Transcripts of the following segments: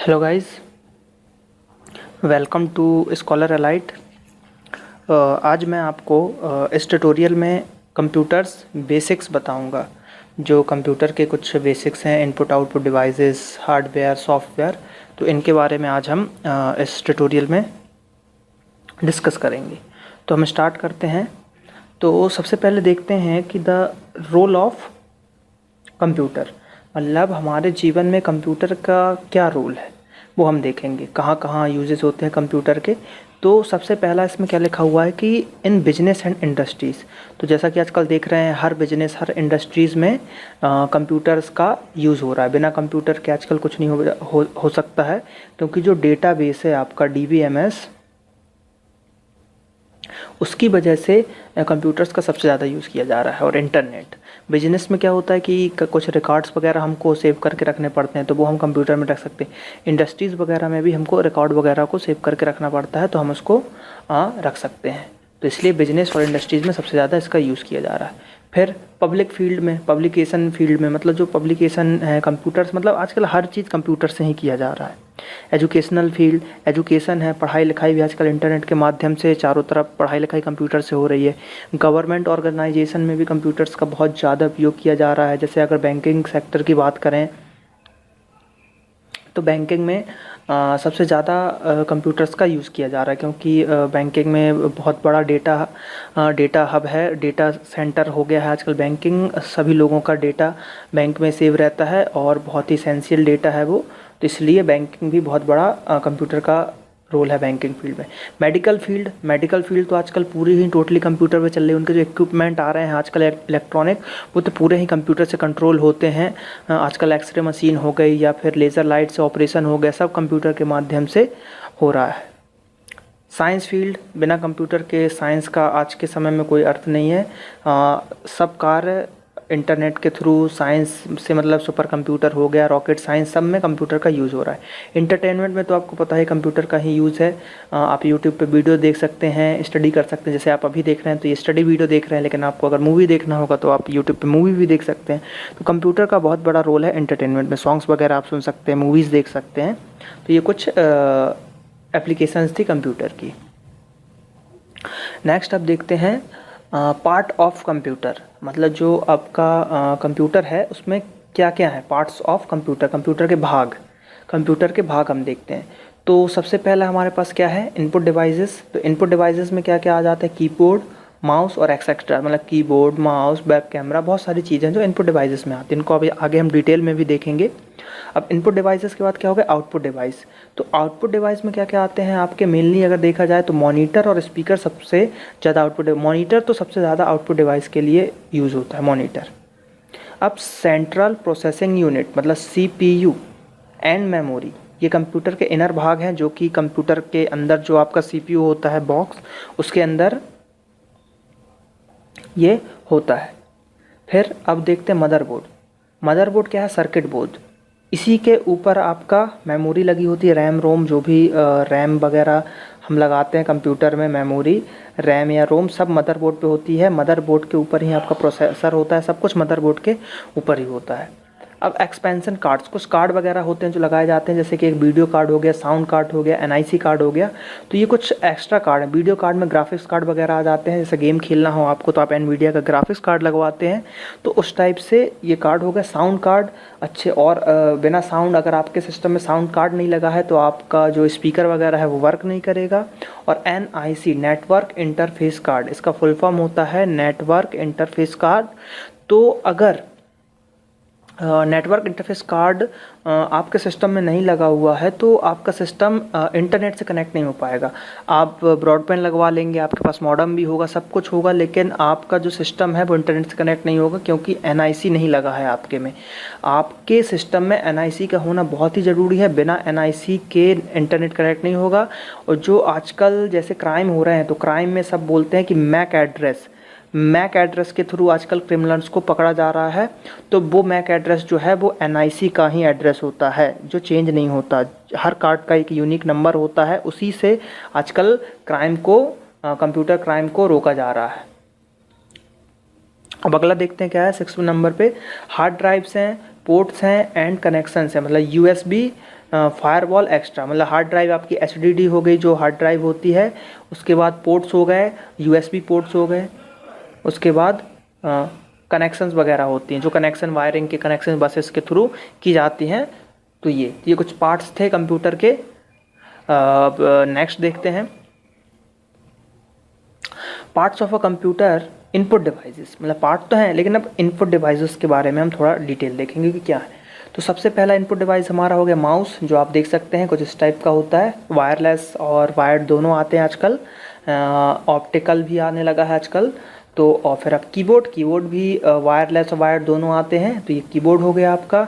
Hello guys, welcome to scholar elite. आज मैं आपको इस ट्यूटोरियल में कंप्यूटर्स बेसिक्स बताऊंगा। जो कंप्यूटर के कुछ बेसिक्स हैं, input output devices, hardware, software, तो इनके बारे में आज हम इस ट्यूटोरियल में डिस्कस करेंगे। तो हम स्टार्ट करते हैं। तो सबसे पहले देखते हैं कि द रोल ऑफ कंप्यूटर, मतलब हमारे जीवन में कंप्यूटर का क्या रोल है वो हम देखेंगे। कहाँ कहाँ यूजेस होते हैं कंप्यूटर के। तो सबसे पहला इसमें क्या लिखा हुआ है कि इन बिजनेस एंड इंडस्ट्रीज़। तो जैसा कि आजकल देख रहे हैं, हर बिजनेस, हर इंडस्ट्रीज़ में कंप्यूटर्स का यूज़ हो रहा है। बिना कंप्यूटर के आजकल कुछ नहीं हो सकता है, क्योंकि जो डेटाबेस है आपका DBMS, उसकी वजह से कंप्यूटर्स का सबसे ज़्यादा यूज़ किया जा रहा है। और इंटरनेट बिजनेस में क्या होता है कि कुछ रिकॉर्ड्स वगैरह हमको सेव करके रखने पड़ते हैं, तो वो हम कंप्यूटर में रख सकते हैं। इंडस्ट्रीज़ वगैरह में भी हमको रिकॉर्ड वगैरह को सेव करके रखना पड़ता है, तो हम उसको रख सकते हैं। तो इसलिए बिजनेस और इंडस्ट्रीज़ में सबसे ज़्यादा इसका यूज़ किया जा रहा है। फिर पब्लिक फील्ड में, पब्लिकेशन फील्ड में, मतलब जो पब्लिकेशन है कंप्यूटर्स, मतलब आजकल हर चीज़ कंप्यूटर से ही किया जा रहा है। एजुकेशनल फील्ड, एजुकेशन है, पढ़ाई लिखाई भी आजकल इंटरनेट के माध्यम से चारों तरफ पढ़ाई लिखाई कंप्यूटर से हो रही है। गवर्नमेंट ऑर्गेनाइजेशन में भी कंप्यूटर्स का बहुत ज़्यादा उपयोग किया जा रहा है। जैसे अगर बैंकिंग सेक्टर की बात करें, तो बैंकिंग में सबसे ज़्यादा कंप्यूटर्स का यूज़ किया जा रहा है, क्योंकि बैंकिंग में बहुत बड़ा डेटा हब है, डेटा सेंटर हो गया है आजकल बैंकिंग। सभी लोगों का डेटा बैंक में सेव रहता है और बहुत ही एसेंशियल डेटा है वो। तो इसलिए बैंकिंग भी बहुत बड़ा कंप्यूटर का रोल है बैंकिंग फील्ड में। मेडिकल फील्ड तो आजकल पूरी ही टोटली कंप्यूटर पे चल रही है। उनके जो इक्विपमेंट आ रहे हैं आजकल इलेक्ट्रॉनिक, वो तो पूरे ही कंप्यूटर से कंट्रोल होते हैं। आजकल एक्सरे मशीन हो गई या फिर लेज़र लाइट से ऑपरेशन हो गया, सब कंप्यूटर के माध्यम से हो रहा है। साइंस फील्ड, बिना कंप्यूटर के साइंस का आज के समय में कोई अर्थ नहीं है। सब कार्य इंटरनेट के थ्रू, साइंस से मतलब सुपर कंप्यूटर हो गया, रॉकेट साइंस, सब में कंप्यूटर का यूज़ हो रहा है। इंटरटेनमेंट में तो आपको पता है कंप्यूटर का ही यूज़ है। आप यूट्यूब पे वीडियो देख सकते हैं, स्टडी कर सकते हैं। जैसे आप अभी देख रहे हैं तो ये स्टडी वीडियो देख रहे हैं, लेकिन आपको अगर मूवी देखना होगा तो आप यूट्यूब पे मूवी भी देख सकते हैं। तो कंप्यूटर का बहुत बड़ा रोल है इंटरटेनमेंट में। सॉन्ग्स वगैरह आप सुन सकते हैं, मूवीज़ देख सकते हैं। तो ये कुछ एप्लीकेशंस थी कंप्यूटर की। नेक्स्ट आप देखते हैं पार्ट ऑफ कंप्यूटर, मतलब जो आपका कंप्यूटर है उसमें क्या क्या है पार्ट्स ऑफ कंप्यूटर, कंप्यूटर के भाग हम देखते हैं। तो सबसे पहला हमारे पास क्या है, इनपुट डिवाइसेस। तो इनपुट डिवाइसेस में क्या क्या आ जाता है, कीबोर्ड, माउस और एक्सेट्रा, मतलब कीबोर्ड, माउस, वेब कैमरा, बहुत सारी चीज़ें हैं जो इनपुट डिवाइसेस में आती हैं। इनको अभी आगे हम डिटेल में भी देखेंगे। अब इनपुट डिवाइसेस के बाद क्या हो गया, आउटपुट डिवाइस। तो आउटपुट डिवाइस में क्या क्या आते हैं आपके, मेनली अगर देखा जाए तो मॉनिटर और स्पीकर सबसे ज़्यादा मॉनिटर तो सबसे ज़्यादा आउटपुट डिवाइस के लिए यूज़ होता है, मॉनिटर। अब सेंट्रल प्रोसेसिंग यूनिट, मतलब CPU एंड मेमोरी, ये कंप्यूटर के इनर भाग हैं, जो कि कंप्यूटर के अंदर जो आपका CPU होता है बॉक्स, उसके अंदर ये होता है। फिर अब देखते हैं मदरबोर्ड। मदरबोर्ड क्या है, सर्किट बोर्ड। इसी के ऊपर आपका मेमोरी लगी होती है, रैम रोम, जो भी रैम वगैरह हम लगाते हैं कंप्यूटर में, मेमोरी, रैम या रोम, सब मदरबोर्ड पे होती है। मदरबोर्ड के ऊपर ही आपका प्रोसेसर होता है, सब कुछ मदरबोर्ड के ऊपर ही होता है। अब एक्सपेंशन कार्ड्स, कुछ कार्ड वगैरह होते हैं जो लगाए जाते हैं, जैसे कि एक वीडियो कार्ड हो गया, साउंड कार्ड हो गया, NIC कार्ड हो गया। तो ये कुछ एक्स्ट्रा कार्ड है। वीडियो कार्ड में ग्राफिक्स कार्ड वगैरह आ जाते हैं, जैसे गेम खेलना हो आपको तो आप NVIDIA का ग्राफिक्स कार्ड लगवाते हैं, तो उस टाइप से ये कार्ड हो गया। साउंड कार्ड अच्छे, और बिना साउंड, अगर आपके सिस्टम में साउंड कार्ड नहीं लगा है तो आपका जो स्पीकर वगैरह है वो वर्क नहीं करेगा। और NIC, नेटवर्क इंटरफेस कार्ड, इसका फुल फॉर्म होता है नेटवर्क इंटरफेस कार्ड। तो अगर नेटवर्क इंटरफेस कार्ड आपके सिस्टम में नहीं लगा हुआ है तो आपका सिस्टम इंटरनेट से कनेक्ट नहीं हो पाएगा। आप ब्रॉडबैंड लगवा लेंगे, आपके पास मॉडेम भी होगा, सब कुछ होगा, लेकिन आपका जो सिस्टम है वो इंटरनेट से कनेक्ट नहीं होगा, क्योंकि NIC नहीं लगा है आपके में। आपके सिस्टम में NIC का होना बहुत ही ज़रूरी है। बिना NIC के इंटरनेट कनेक्ट नहीं होगा। और जो आजकल जैसे क्राइम हो रहे हैं, तो क्राइम में सब बोलते हैं कि मैक एड्रेस के थ्रू आजकल क्रिमिनल्स को पकड़ा जा रहा है। तो वो मैक एड्रेस जो है वो NIC का ही एड्रेस होता है, जो चेंज नहीं होता। हर कार्ड का एक यूनिक नंबर होता है, उसी से आजकल क्राइम को, कंप्यूटर क्राइम को रोका जा रहा है। अब अगला देखते हैं क्या है 6वें नंबर पे, हार्ड ड्राइव्स हैं, पोर्ट्स हैं एंड कनेक्शंस हैं, मतलब USB फायरवॉल एक्स्ट्रा, मतलब हार्ड ड्राइव आपकी HDD हो गई जो हार्ड ड्राइव होती है, उसके बाद पोर्ट्स हो गए, USB पोर्ट्स हो गए, उसके बाद कनेक्शंस वगैरह होती हैं जो कनेक्शन वायरिंग के कनेक्शन बसेस के थ्रू की जाती हैं। तो ये कुछ पार्ट्स थे कंप्यूटर के। नेक्स्ट देखते हैं parts of a computer input devices, मतलब पार्ट तो हैं लेकिन अब इनपुट डिवाइसेस के बारे में हम थोड़ा डिटेल देखेंगे कि क्या है। तो सबसे पहला इनपुट डिवाइस हमारा हो गया माउस, जो आप देख सकते हैं कुछ इस टाइप का होता है, वायरलेस और वायर्ड दोनों आते हैं आजकल, ऑप्टिकल भी आने लगा है आजकल। तो और फिर अब कीबोर्ड भी वायरलेस और वायर्ड दोनों आते हैं, तो ये कीबोर्ड हो गया आपका।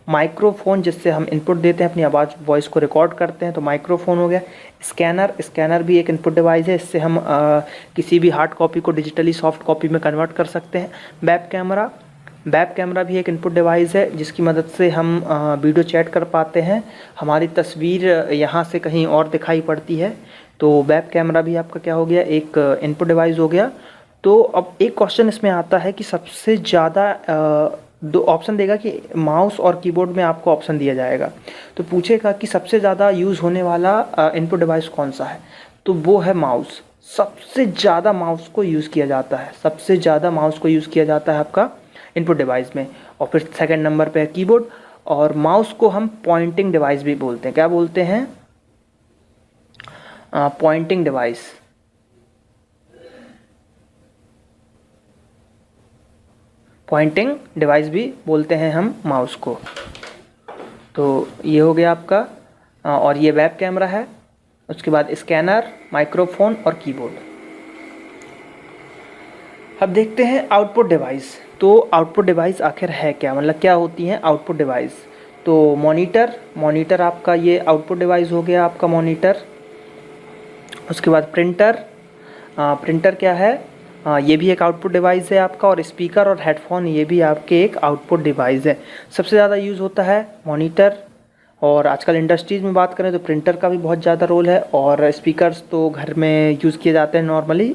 माइक्रोफोन जिससे हम इनपुट देते हैं, अपनी आवाज़ वॉइस को रिकॉर्ड करते हैं, तो माइक्रोफोन हो गया। स्कैनर भी एक इनपुट डिवाइस है, इससे हम किसी भी हार्ड कॉपी को डिजिटली सॉफ्ट कॉपी में कन्वर्ट कर सकते हैं। वेब कैमरा भी एक इनपुट डिवाइस है जिसकी मदद से हम वीडियो चैट कर पाते हैं, हमारी तस्वीर यहाँ से कहीं और दिखाई पड़ती है, तो वेब कैमरा भी आपका क्या हो गया, एक इनपुट डिवाइस हो गया। तो अब एक क्वेश्चन इसमें आता है कि सबसे ज़्यादा दो ऑप्शन देगा कि माउस और कीबोर्ड में आपको ऑप्शन दिया जाएगा, तो पूछेगा कि सबसे ज़्यादा यूज़ होने वाला इनपुट डिवाइस कौन सा है, तो वो है माउस। सबसे ज़्यादा माउस को यूज़ किया जाता है, सबसे ज़्यादा माउस को यूज़ किया जाता है आपका इनपुट डिवाइस में। और फिर सेकंड नंबर पे है कीबोर्ड, और माउस को हम पॉइंटिंग डिवाइस भी बोलते हैं। क्या बोलते हैं? Pointing device. पॉइंटिंग डिवाइस भी बोलते हैं हम माउस को। तो ये हो गया आपका, और ये वेब कैमरा है, उसके बाद स्कैनर, माइक्रोफोन और कीबोर्ड। अब देखते हैं आउटपुट डिवाइस। तो आउटपुट डिवाइस आखिर है क्या, मतलब क्या होती हैं आउटपुट डिवाइस? तो मॉनिटर आपका ये आउटपुट डिवाइस हो गया आपका मॉनिटर। उसके बाद प्रिंटर क्या है? ये भी एक आउटपुट डिवाइस है आपका। और स्पीकर और हेडफोन ये भी आपके एक आउटपुट डिवाइस है। सबसे ज़्यादा यूज़ होता है मॉनिटर, और आजकल इंडस्ट्रीज़ में बात करें तो प्रिंटर का भी बहुत ज़्यादा रोल है, और स्पीकर्स तो घर में यूज़ किए जाते हैं नॉर्मली।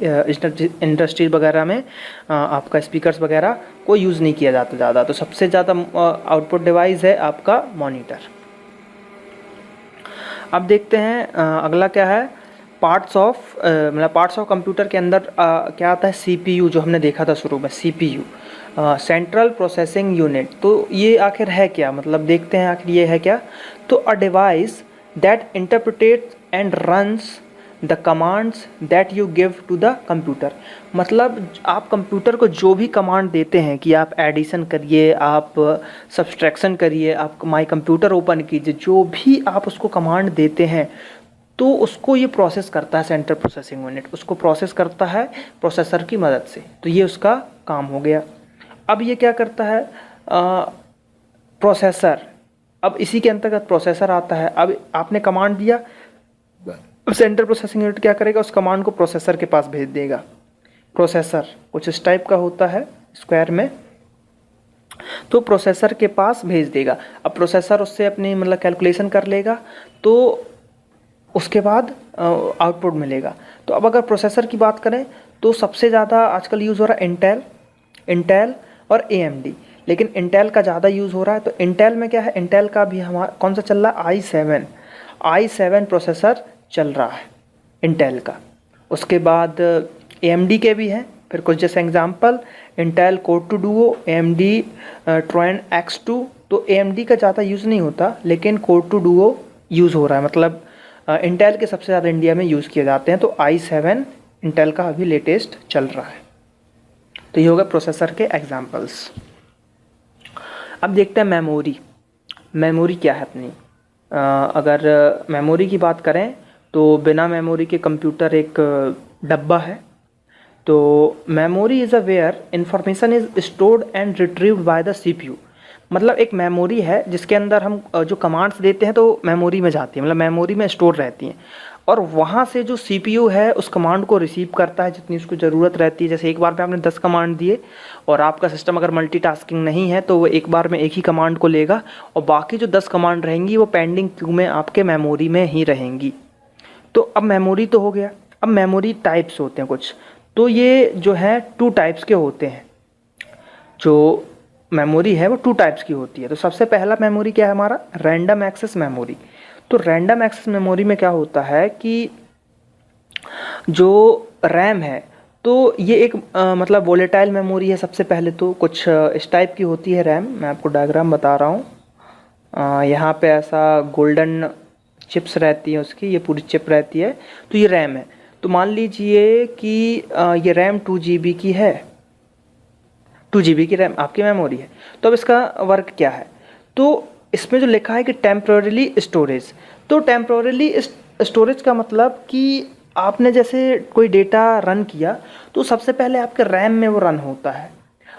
इंडस्ट्री वगैरह में आपका स्पीकर्स वगैरह को यूज़ नहीं किया जाता ज़्यादा। तो सबसे ज़्यादा आउटपुट डिवाइस है आपका मॉनिटर। अब देखते हैं अगला क्या है, पार्ट्स ऑफ कंप्यूटर के अंदर क्या आता है, CPU, जो हमने देखा था शुरू में, CPU सेंट्रल प्रोसेसिंग यूनिट। तो ये आखिर है क्या, मतलब देखते हैं आखिर ये है क्या। तो a device that interprets and runs the commands that you give to the computer. मतलब आप कंप्यूटर को जो भी कमांड देते हैं कि आप एडिशन करिए, आप सब्सट्रैक्शन करिए, आप माई कंप्यूटर ओपन कीजिए, जो भी आप उसको कमांड देते हैं तो उसको ये प्रोसेस करता है सेंट्रल प्रोसेसिंग यूनिट, उसको प्रोसेस करता है प्रोसेसर की मदद से। तो ये उसका काम हो गया। अब ये क्या करता है, प्रोसेसर। अब इसी के अंतर्गत प्रोसेसर आता है। अब आपने कमांड दिया, सेंट्रल प्रोसेसिंग यूनिट क्या करेगा, उस कमांड को प्रोसेसर के पास भेज देगा। प्रोसेसर कुछ इस टाइप का होता है स्क्वायर में, तो प्रोसेसर के पास भेज देगा। अब प्रोसेसर उससे अपनी मतलब कैलकुलेशन कर लेगा, तो उसके बाद आउटपुट मिलेगा। तो अब अगर प्रोसेसर की बात करें तो सबसे ज़्यादा आजकल यूज़ हो रहा है इंटेल और AMD, लेकिन इंटेल का ज़्यादा यूज़ हो रहा है। तो इंटेल में क्या है, इंटेल का भी हमारा कौन सा चल रहा है, i7 प्रोसेसर चल रहा है इंटेल का। उसके बाद AMD के भी हैं। फिर कुछ जैसे example, Intel core 2 duo, AMD Turion X2। तो AMD का ज़्यादा यूज़ नहीं होता, लेकिन कोर 2 डुओ यूज़ हो रहा है, मतलब इंटेल के सबसे ज़्यादा इंडिया में यूज़ किए जाते हैं। तो i7 इंटेल का अभी लेटेस्ट चल रहा है। तो ये होगा प्रोसेसर के एग्जांपल्स। अब देखते हैं मेमोरी क्या है अपनी। अगर मेमोरी की बात करें तो बिना मेमोरी के कंप्यूटर एक डब्बा है। तो memory is a where information is stored and retrieved by the CPU। मतलब एक मेमोरी है जिसके अंदर हम जो कमांड्स देते हैं तो मेमोरी में जाती है, मतलब मेमोरी में स्टोर रहती हैं, और वहाँ से जो CPU है उस कमांड को रिसीव करता है जितनी उसको ज़रूरत रहती है। जैसे एक बार में आपने 10 कमांड दिए, और आपका सिस्टम अगर मल्टीटास्किंग नहीं है तो वो एक बार में एक ही कमांड को लेगा, और बाकी जो 10 कमांड रहेंगी वो पेंडिंग क्यू में आपके मेमोरी में ही रहेंगी। तो अब मेमोरी तो हो गया। अब मेमोरी टाइप्स होते हैं कुछ। तो ये जो है 2 टाइप्स के होते हैं। जो मेमोरी है वो 2 टाइप्स की होती है। तो सबसे पहला मेमोरी क्या है हमारा, रैंडम एक्सेस मेमोरी। तो रैंडम एक्सेस मेमोरी में क्या होता है कि जो रैम है तो ये एक मतलब वोलेटाइल मेमोरी है। सबसे पहले तो कुछ इस टाइप की होती है रैम, मैं आपको डायग्राम बता रहा हूँ। यहाँ पे ऐसा गोल्डन चिप्स रहती है उसकी, ये पूरी चिप रहती है। तो ये रैम है। तो मान लीजिए कि ये रैम 2 GB की है, 2 GB की रैम आपकी मेमोरी है। तो अब इसका वर्क क्या है, तो इसमें जो लिखा है कि टेम्पररी स्टोरेज। तो टेम्पररी स्टोरेज का मतलब कि आपने जैसे कोई डेटा रन किया तो सबसे पहले आपके रैम में वो रन होता है।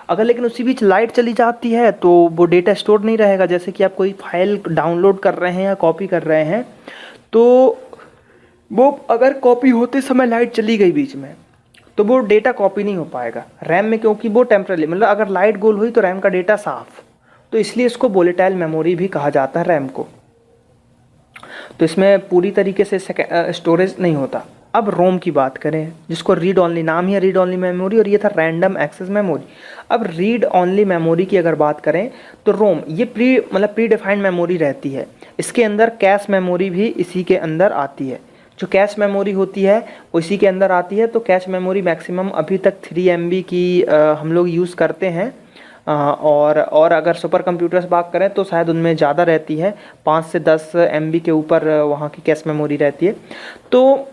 अगर लेकिन उसी बीच लाइट चली जाती है तो वो डेटा स्टोर नहीं रहेगा। जैसे कि आप कोई फाइल डाउनलोड कर रहे हैं या कॉपी कर रहे हैं, तो वो अगर कॉपी होते समय लाइट चली गई बीच में तो वो डेटा कॉपी नहीं हो पाएगा रैम में, क्योंकि वो टेम्पररी, मतलब अगर लाइट गोल हुई तो रैम का डेटा साफ। तो इसलिए इसको वोलेटाइल मेमोरी भी कहा जाता है रैम को। तो इसमें पूरी तरीके से स्टोरेज नहीं होता। अब रोम की बात करें, जिसको रीड ऑनली, नाम ही है रीड ऑनली मेमोरी, और ये था रैंडम एक्सेस मेमोरी। अब रीड ऑनली मेमोरी की अगर बात करें तो रोम ये प्री डिफाइंड मेमोरी रहती है। इसके अंदर कैश मेमोरी भी इसी के अंदर आती है। जो कैश मेमोरी होती है वो इसी के अंदर आती है। तो कैश मेमोरी मैक्सिमम अभी तक 3 MB की हम लोग यूज़ करते हैं। और अगर सुपर कंप्यूटर्स बात करें तो शायद उनमें ज़्यादा रहती है, 5 से 10 MB के ऊपर वहाँ की कैश मेमोरी रहती है। तो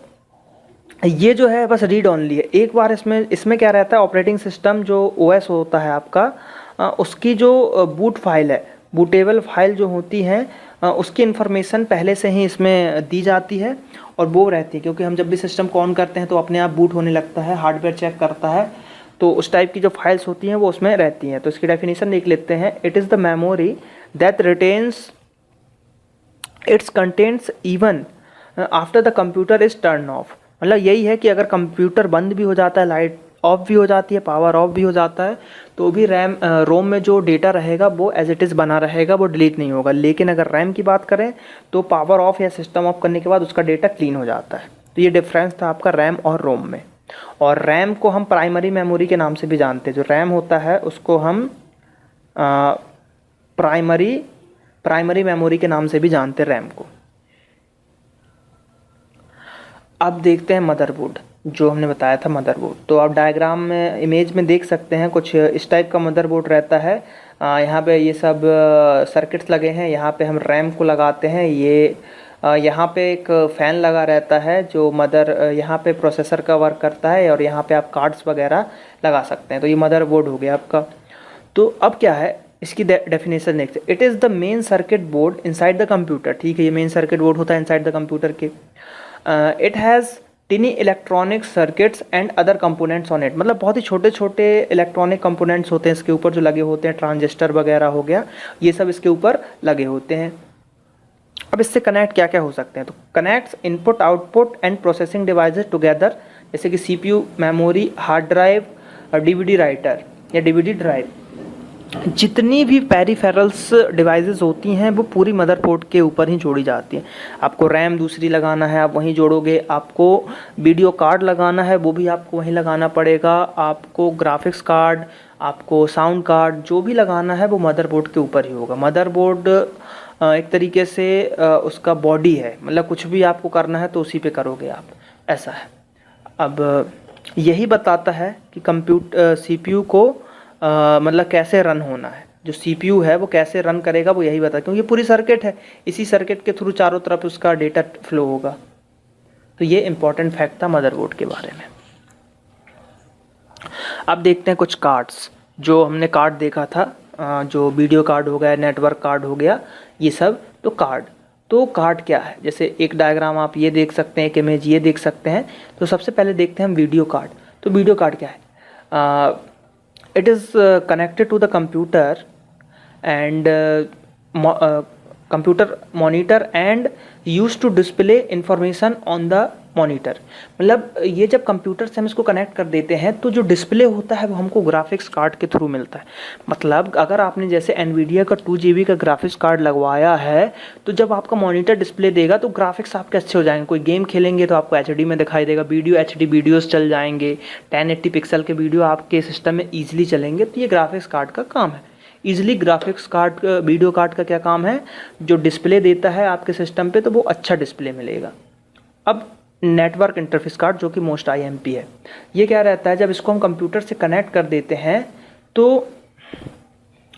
ये जो है बस रीड ऑनली है। एक बार इसमें क्या रहता है, ऑपरेटिंग सिस्टम जो OS होता है आपका, उसकी जो बूट फाइल है, बूटेबल फाइल जो होती है, उसकी इन्फॉर्मेशन पहले से ही इसमें दी जाती है और वो रहती है। क्योंकि हम जब भी सिस्टम को ऑन करते हैं तो अपने आप बूट होने लगता है, हार्डवेयर चेक करता है, तो उस टाइप की जो फाइल्स होती हैं वो उसमें रहती हैं। तो इसकी डेफिनेशन देख लेते हैं। It is the memory that retains it's contents even after the computer is turn off. मतलब यही है कि अगर कंप्यूटर बंद भी हो जाता है, लाइट ऑफ भी हो जाती है, पावर ऑफ भी हो जाता है, तो भी रोम में जो डेटा रहेगा वो एज इट इज़ बना रहेगा, वो डिलीट नहीं होगा। लेकिन अगर रैम की बात करें तो पावर ऑफ या सिस्टम ऑफ करने के बाद उसका डेटा क्लीन हो जाता है। तो ये डिफरेंस था आपका रैम और रोम में। और रैम को हम प्राइमरी मेमोरी के नाम से भी जानते हैं। जो रैम होता है उसको हम प्राइमरी मेमोरी के नाम से भी जानते हैं रैम को। अब देखते हैं मदरबोर्ड, जो हमने बताया था मदरबोर्ड। तो आप डायग्राम में, इमेज में देख सकते हैं कुछ इस टाइप का मदरबोर्ड रहता है। यहाँ पे ये सब सर्किट्स लगे हैं। यहाँ पे हम रैम को लगाते हैं। ये यहाँ पे एक फ़ैन लगा रहता है जो यहाँ पे प्रोसेसर का वर्क करता है, और यहाँ पे आप कार्ड्स वगैरह लगा सकते हैं। तो ये मदरबोर्ड हो गया आपका। तो अब क्या है, इसकी डेफिनेशन देखते हैं। It is the main circuit board inside the computer. ठीक है, ये मेन सर्किट बोर्ड होता है इनसाइड द कंप्यूटर के। It has टिनी electronic circuits and other components on it. मतलब बहुत ही छोटे छोटे इलेक्ट्रॉनिक कंपोनेंट्स होते हैं इसके ऊपर जो लगे होते हैं, ट्रांजिस्टर वगैरह हो गया, ये सब इसके ऊपर लगे होते हैं। अब इससे कनेक्ट क्या क्या हो सकते हैं, तो connects input output and processing devices together, जैसे कि CPU, memory, hard drive, DVD writer या DVD ड्राइव। जितनी भी पेरिफेरल्स डिवाइसेस होती हैं वो पूरी मदरबोर्ड के ऊपर ही जोड़ी जाती हैं। आपको रैम दूसरी लगाना है आप वहीं जोड़ोगे, आपको वीडियो कार्ड लगाना है वो भी आपको वहीं लगाना पड़ेगा, आपको ग्राफिक्स कार्ड, आपको साउंड कार्ड, जो भी लगाना है वो मदरबोर्ड के ऊपर ही होगा। मदरबोर्ड एक तरीके से उसका बॉडी है, मतलब कुछ भी आपको करना है तो उसी पे करोगे आप, ऐसा है। अब यही बताता है कि CPU को मतलब कैसे रन होना है, जो CPU है वो कैसे रन करेगा वो यही बता, क्योंकि ये पूरी सर्किट है, इसी सर्किट के थ्रू चारों तरफ उसका डेटा फ्लो होगा। तो ये इंपॉर्टेंट फैक्ट था मदरबोर्ड के बारे में। अब देखते हैं कुछ कार्ड्स, जो हमने कार्ड देखा था, जो वीडियो कार्ड हो गया, नेटवर्क कार्ड हो गया, ये सब। तो कार्ड क्या है, जैसे एक डायग्राम आप ये देख सकते हैं, एक इमेज ये देख सकते हैं। तो सबसे पहले देखते हैं हम वीडियो कार्ड। तो वीडियो कार्ड क्या है, it is connected to the computer and computer monitor and used to display information on the monitor। मतलब ये जब कंप्यूटर से हम इसको कनेक्ट कर देते हैं तो जो डिस्प्ले होता है वो हमको ग्राफिक्स कार्ड के थ्रू मिलता है। मतलब अगर आपने जैसे NVIDIA का 2 GB का ग्राफिक्स कार्ड लगवाया है तो जब आपका मॉनिटर डिस्प्ले देगा तो ग्राफिक्स आपके अच्छे हो जाएंगे। कोई गेम खेलेंगे तो आपको HD में दिखाई देगा, वीडियो HD वीडियोस चल जाएंगे, 1080 पिक्सल के वीडियो आपके सिस्टम में ईजिली चलेंगे। तो ये ग्राफिक्स कार्ड का काम है। Easily graphics card, video card का क्या काम है, जो डिस्प्ले देता है आपके सिस्टम पे तो वो अच्छा डिस्प्ले मिलेगा। अब नेटवर्क इंटरफेस कार्ड जो कि मोस्ट आईएमपी है, ये क्या रहता है, जब इसको हम कंप्यूटर से कनेक्ट कर देते हैं तो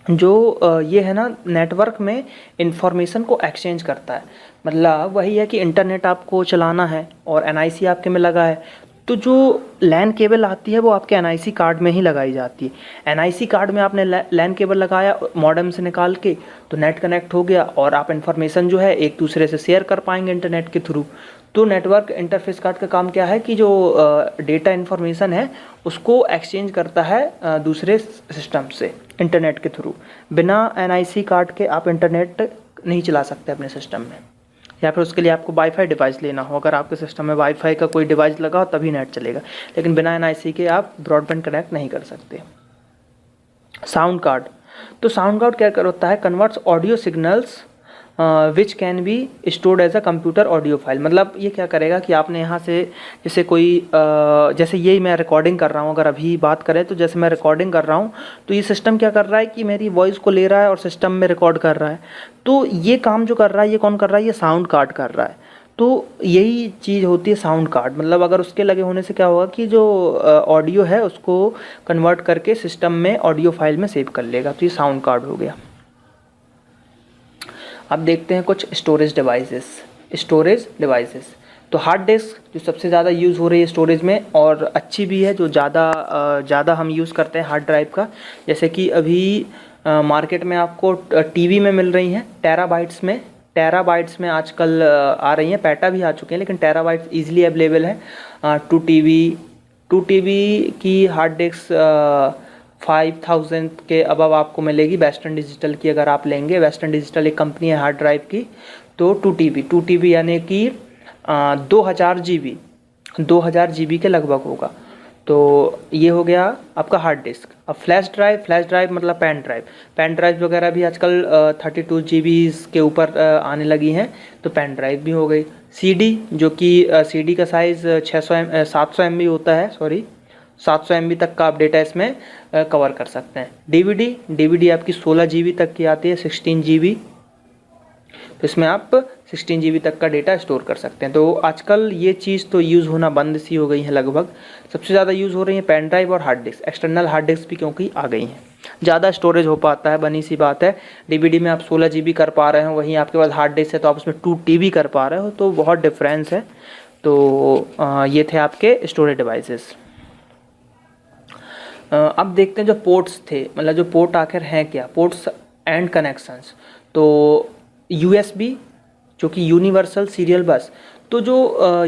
जो ये है ना नेटवर्क में इंफॉर्मेशन को एक्सचेंज करता है। मतलब वही है कि इंटरनेट आपको चलाना है और एनआईसी आपके में लगा है, तो जो लैन केबल आती है वो आपके एनआईसी कार्ड में ही लगाई जाती है। एनआईसी कार्ड में आपने लैन केबल लगाया मॉडेम से निकाल के, तो नेट कनेक्ट हो गया और आप इन्फॉर्मेशन जो है एक दूसरे से शेयर कर पाएंगे इंटरनेट के थ्रू। तो नेटवर्क इंटरफेस कार्ड का काम क्या है कि जो डेटा इन्फॉर्मेशन है उसको एक्सचेंज करता है दूसरे सिस्टम से इंटरनेट के थ्रू। बिना एनआईसी कार्ड के आप इंटरनेट नहीं चला सकते अपने सिस्टम में, या फिर उसके लिए आपको वाईफाई डिवाइस लेना हो। अगर आपके सिस्टम में वाईफाई का कोई डिवाइस लगा हो तभी नेट चलेगा, लेकिन बिना एनआईसी के आप ब्रॉडबैंड कनेक्ट नहीं कर सकते। साउंड कार्ड, तो साउंड कार्ड क्या होता है, converts audio signals which can be stored as a computer audio file. मतलब ये क्या करेगा कि आपने यहाँ से जैसे कोई जैसे ये मैं रिकॉर्डिंग कर रहा हूँ, अगर अभी बात करें तो जैसे मैं रिकॉर्डिंग कर रहा हूँ तो ये सिस्टम क्या कर रहा है कि मेरी वॉइस को ले रहा है और सिस्टम में रिकॉर्ड कर रहा है। तो ये काम जो कर रहा है ये कौन कर रहा है, ये साउंड कार्ड कर रहा है। तो यही चीज़ होती है साउंड कार्ड। मतलब अगर उसके लगे होने से क्या होगा कि जो ऑडियो है उसको कन्वर्ट करके सिस्टम में ऑडियो फाइल में सेव कर लेगा, तो ये साउंड कार्ड हो गया। अब देखते हैं कुछ स्टोरेज डिवाइसेस। तो हार्ड डिस्क जो सबसे ज़्यादा यूज़ हो रही है स्टोरेज में और अच्छी भी है, जो ज़्यादा हम यूज़ करते हैं हार्ड ड्राइव का। जैसे कि अभी मार्केट में आपको टीवी में मिल रही हैं टेराबाइट्स में आजकल आ रही हैं, पेटा भी आ चुके हैं लेकिन टेराबाइट्स ईजिली अवेलेबल है। 2 TB की हार्ड डिस्क 5000 के अबव आपको मिलेगी वेस्टर्न डिजिटल की। अगर आप लेंगे, वेस्टर्न डिजिटल एक कंपनी है हार्ड ड्राइव की, तो 2 TB यानी कि 2000 GB के लगभग होगा। तो ये हो गया आपका हार्ड डिस्क। अब फ्लैश ड्राइव मतलब पेन ड्राइव वगैरह भी आजकल 32 GB के ऊपर आने लगी हैं, तो पेन ड्राइव भी हो गई। CD जो कि CD का साइज़ 700 MB होता है, 700 MB तक का आप डेटा इसमें कवर कर सकते हैं। DVD आपकी 16 GB तक की आती है, 16 GB, तो इसमें आप 16 GB तक का डेटा स्टोर कर सकते हैं। तो आजकल ये चीज़ तो यूज़ होना बंद सी हो गई है लगभग। सबसे ज़्यादा यूज़ हो रही है पेन ड्राइव और hard disk. External hard disk भी क्योंकि आ गई हैं, ज़्यादा स्टोरेज हो पाता है, बनी सी बात है। DVD में आप 16 GB कर पा रहे हो, वहीं आपके पास हार्ड डिस्क है तो आप उसमें 2 TB कर पा रहे हो, तो बहुत डिफरेंस है। तो ये थे आपके स्टोरेज डिवाइसेस। अब देखते हैं जो पोर्ट्स थे, मतलब जो पोर्ट आखिर हैं क्या, पोर्ट्स एंड कनेक्शंस। तो USB जो कि यूनिवर्सल सीरियल बस, तो जो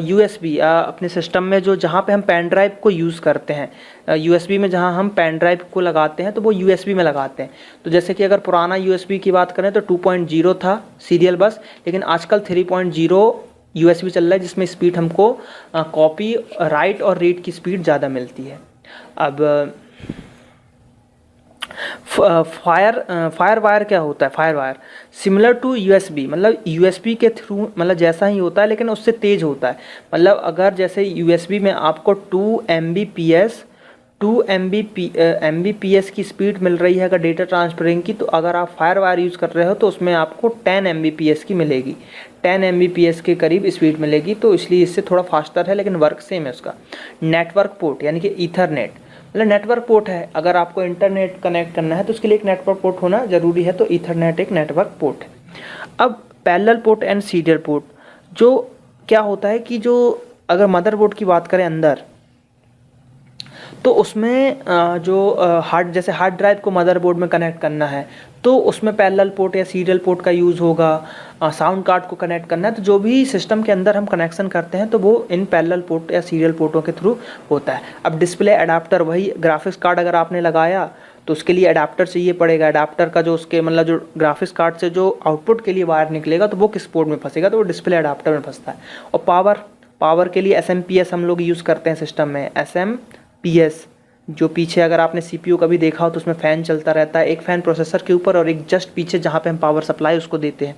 USB अपने सिस्टम में जो जहाँ पे हम पेन ड्राइव को यूज़ करते हैं, USB में जहाँ हम पेन ड्राइव को लगाते हैं तो वो USB में लगाते हैं। तो जैसे कि अगर पुराना USB की बात करें तो 2.0 था सीरियल बस, लेकिन आजकल 3.0 USB चल रहा है, जिसमें स्पीड हमको कॉपी, राइट और रीड की स्पीड ज़्यादा मिलती है। अब फायर वायर क्या होता है, FireWire similar to USB, मतलब USB के थ्रू, मतलब जैसा ही होता है लेकिन उससे तेज़ होता है। मतलब अगर जैसे USB में आपको 2 Mbps की स्पीड मिल रही है अगर डेटा ट्रांसफरिंग की, तो अगर आप फायर वायर यूज़ कर रहे हो तो उसमें आपको 10 Mbps की मिलेगी, 10 Mbps के करीब स्पीड मिलेगी। तो इसलिए इससे थोड़ा फास्टर है लेकिन वर्क सेम है उसका। नेटवर्क पोर्ट यानी कि ईथरनेट, मतलब नेटवर्क पोर्ट है, अगर आपको इंटरनेट कनेक्ट करना है तो उसके लिए एक नेटवर्क पोर्ट होना ज़रूरी है, तो ईथरनेट एक नेटवर्क पोर्ट है। अब parallel port and serial port, जो क्या होता है कि जो अगर मदरबोर्ड की बात करें अंदर, तो उसमें जो जैसे हार्ड ड्राइव को मदरबोर्ड में कनेक्ट करना है तो उसमें पैरेलल पोर्ट या सीरियल पोर्ट का यूज़ होगा। साउंड कार्ड को कनेक्ट करना है तो जो भी सिस्टम के अंदर हम कनेक्शन करते हैं तो वो इन पैरेलल पोर्ट या सीरियल पोर्टों के थ्रू होता है। अब डिस्प्ले अडाप्टर, वही ग्राफिक्स कार्ड अगर आपने लगाया तो उसके लिए अडाप्टर चाहिए पड़ेगा। अडाप्टर का जो उसके मतलब जो ग्राफिक्स कार्ड से जो आउटपुट के लिए वायर निकलेगा तो वो किस पोर्ट में फंसेगा, तो वो डिस्प्ले अडाप्टर में फंसता है। और पावर के लिए SMPS हम लोग यूज़ करते हैं सिस्टम में, SMPS, जो पीछे अगर आपने CPU कभी देखा हो तो उसमें फ़ैन चलता रहता है, एक फ़ैन प्रोसेसर के ऊपर और एक जस्ट पीछे जहाँ पे हम पावर सप्लाई उसको देते हैं।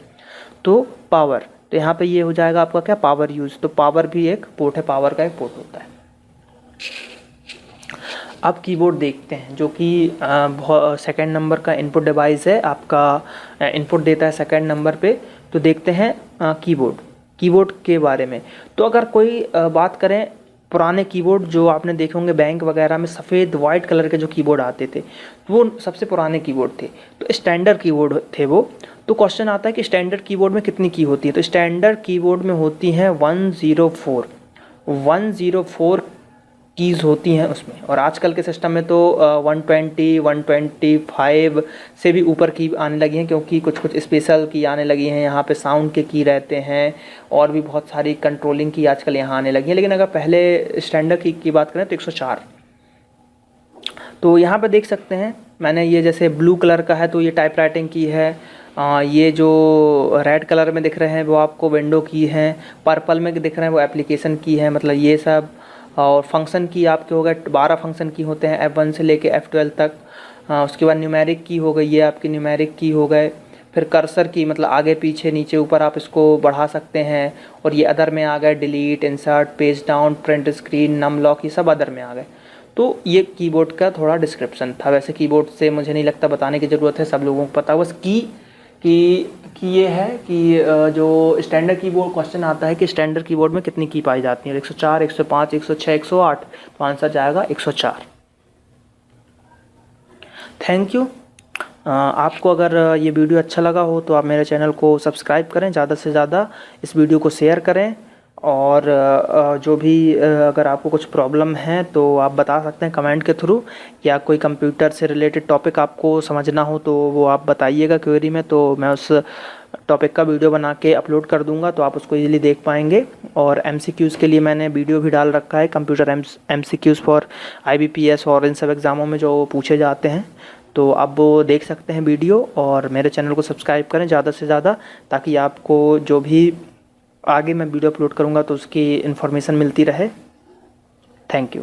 तो पावर, तो यहाँ पे ये हो जाएगा आपका क्या, पावर यूज़। तो पावर भी एक पोर्ट है, पावर का एक पोर्ट होता है। अब कीबोर्ड देखते हैं जो कि सेकंड नंबर का इनपुट डिवाइस है, आपका इनपुट देता है सेकंड नंबर पे। तो देखते हैं कीबोर्ड के बारे में। तो अगर कोई बात करें पुराने कीबोर्ड जो आपने देखे होंगे बैंक वगैरह में, सफ़ेद वाइट कलर के जो कीबोर्ड आते थे, वो सबसे पुराने कीबोर्ड थे। तो स्टैंडर्ड कीबोर्ड थे वो। तो क्वेश्चन आता है कि स्टैंडर्ड कीबोर्ड में कितनी की होती है। तो स्टैंडर्ड कीबोर्ड में होती हैं 104 कीज़ होती हैं उसमें। और आजकल के सिस्टम में तो 120 125 से भी ऊपर की आने लगी हैं, क्योंकि कुछ कुछ स्पेशल की आने लगी हैं। यहाँ पे साउंड के की रहते हैं और भी बहुत सारी कंट्रोलिंग की आजकल यहाँ आने लगी हैं। लेकिन अगर पहले स्टैंडर्ड की बात करें तो 104। तो यहाँ पे देख सकते हैं मैंने ये जैसे ब्लू कलर का है तो ये टाइप राइटिंग की है। ये जो रेड कलर में दिख रहे हैं वो आपको विंडो की हैं। पर्पल में दिख रहे हैं वो एप्लीकेशन की है, मतलब ये सब। और फंक्शन की आपके हो गए 12 फंक्शन की होते हैं F1 से लेके F12 तक। उसके बाद न्यूमेरिक की हो गई, ये आपकी न्यूमेरिक की हो गए। फिर कर्सर की, मतलब आगे पीछे नीचे ऊपर आप इसको बढ़ा सकते हैं। और ये अदर में आ गए, delete, insert, page down, print screen, num lock, ये सब अदर में आ गए। तो ये कीबोर्ड का थोड़ा डिस्क्रिप्शन था। वैसे कीबोर्ड से मुझे नहीं लगता बताने की ज़रूरत है, सब लोगों को पता। बस कि ये है कि जो स्टैंडर्ड कीबोर्ड क्वेश्चन आता है कि स्टैंडर्ड कीबोर्ड में कितनी की पाई जाती है, 104, 105, 106, 108। तो आंसर जाएगा 104। Thank you. आपको अगर ये वीडियो अच्छा लगा हो तो आप मेरे चैनल को सब्सक्राइब करें, ज़्यादा से ज़्यादा इस वीडियो को शेयर करें। और जो भी अगर आपको कुछ प्रॉब्लम है तो आप बता सकते हैं कमेंट के थ्रू, या कोई कंप्यूटर से रिलेटेड टॉपिक आपको समझना हो तो वो आप बताइएगा क्वेरी में, तो मैं उस टॉपिक का वीडियो बना के अपलोड कर दूंगा, तो आप उसको इजीली देख पाएंगे। और MCQs के लिए मैंने वीडियो भी डाल रखा है, कंप्यूटर MCQs फॉर IBPS और इन सब एग्ज़ामों में जो पूछे जाते हैं। तो आप वो देख सकते हैं वीडियो, और मेरे चैनल को सब्सक्राइब करें ज़्यादा से ज़्यादा, ताकि आपको जो भी आगे मैं वीडियो अपलोड करूँगा तो उसकी इन्फॉर्मेशन मिलती रहे। Thank you.